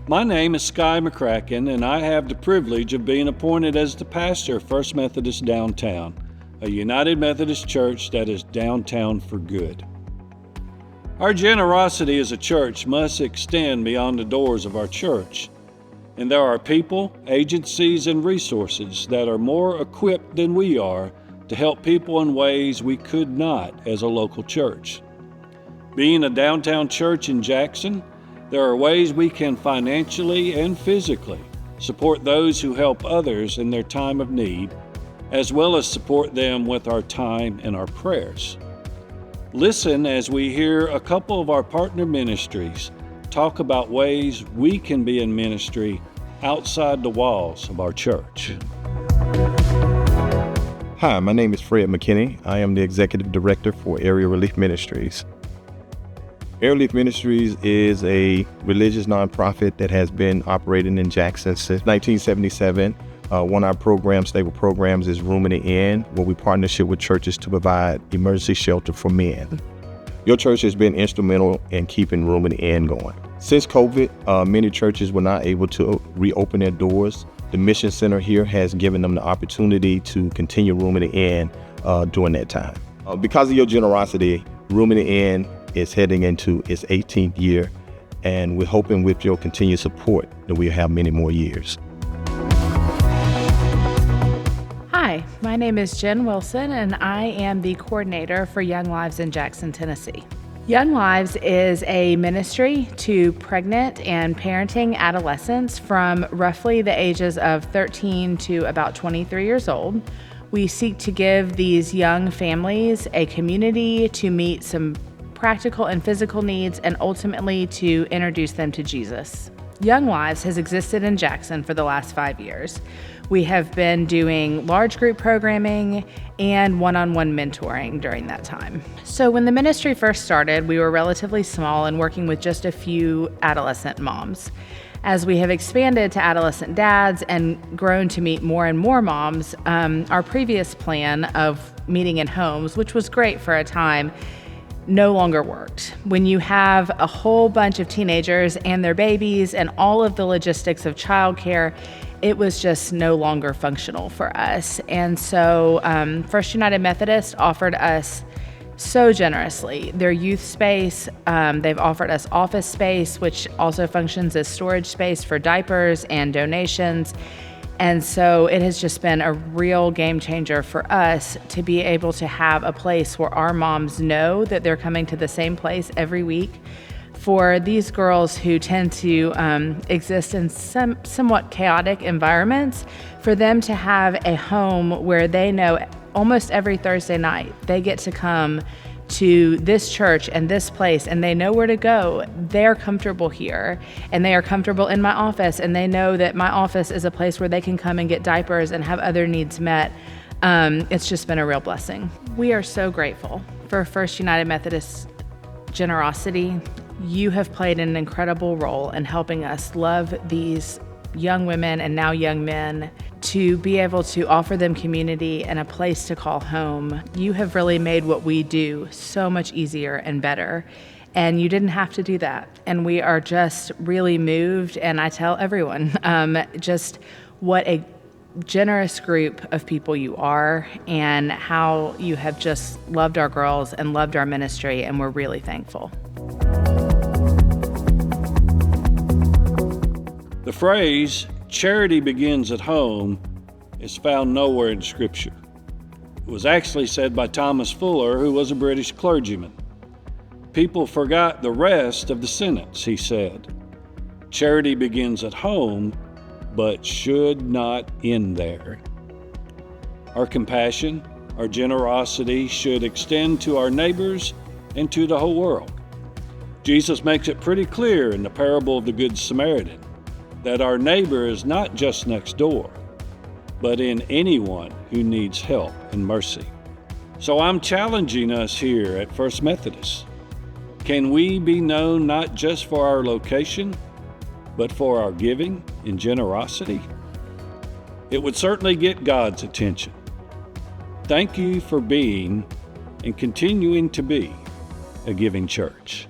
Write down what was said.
My name is Sky McCracken, and I have the privilege of being appointed as the pastor of First Methodist Downtown, a United Methodist Church that is downtown for good. Our generosity as a church must extend beyond the doors of our church, and there are people, agencies, and resources that are more equipped than we are to help people in ways we could not as a local church. Being a downtown church in Jackson, there are ways we can financially and physically support those who help others in their time of need, as well as support them with our time and our prayers. Listen as we hear a couple of our partner ministries talk about ways we can be in ministry outside the walls of our church. Hi, my name is Fred McKinney. I am the Executive Director for Area Relief Ministries. Area Relief Ministries is a religious nonprofit that has been operating in Jackson since 1977. One of our programs, stable programs, is Room in the Inn, where we partnership with churches to provide emergency shelter for men. Your church has been instrumental in keeping Room in the Inn going. Since COVID, many churches were not able to reopen their doors. The Mission Center here has given them the opportunity to continue Room in the Inn during that time. Because of your generosity, Room in the Inn is heading into its 18th year, and we're hoping with your continued support that we'll have many more years. Hi, my name is Jen Wilson, and I am the coordinator for Young Lives in Jackson, Tennessee. Young Lives is a ministry to pregnant and parenting adolescents from roughly the ages of 13 to about 23 years old. We seek to give these young families a community to meet some practical and physical needs, and ultimately to introduce them to Jesus. Young Lives has existed in Jackson for the last 5 years. We have been doing large group programming and one-on-one mentoring during that time. So when the ministry first started, we were relatively small and working with just a few adolescent moms. As we have expanded to adolescent dads and grown to meet more and more moms, our previous plan of meeting in homes, which was great for a time, no longer worked. When you have a whole bunch of teenagers and their babies and all of the logistics of childcare, it was just no longer functional for us. And so First United Methodist offered us so generously their youth space. They've offered us office space, which also functions as storage space for diapers and donations. And so it has just been a real game changer for us to be able to have a place where our moms know that they're coming to the same place every week. For these girls who tend to exist in somewhat chaotic environments, for them to have a home where they know almost every Thursday night they get to come to this church and this place, and they know where to go. They're comfortable here, and they are comfortable in my office, and they know that my office is a place where they can come and get diapers and have other needs met. It's just been a real blessing. We are so grateful for First United Methodist generosity. You have played an incredible role in helping us love these young women and now young men, to be able to offer them community and a place to call home. You have really made what we do so much easier and better, and you didn't have to do that. And we are just really moved, and I tell everyone just what a generous group of people you are, and how you have just loved our girls and loved our ministry, and we're really thankful. The phrase, "charity begins at home," is found nowhere in Scripture. It was actually said by Thomas Fuller, who was a British clergyman. People forgot the rest of the sentence, he said. Charity begins at home, but should not end there. Our compassion, our generosity should extend to our neighbors and to the whole world. Jesus makes it pretty clear in the parable of the Good Samaritan that our neighbor is not just next door, but in anyone who needs help and mercy. So I'm challenging us here at First Methodist. Can we be known not just for our location, but for our giving and generosity? It would certainly get God's attention. Thank you for being and continuing to be a giving church.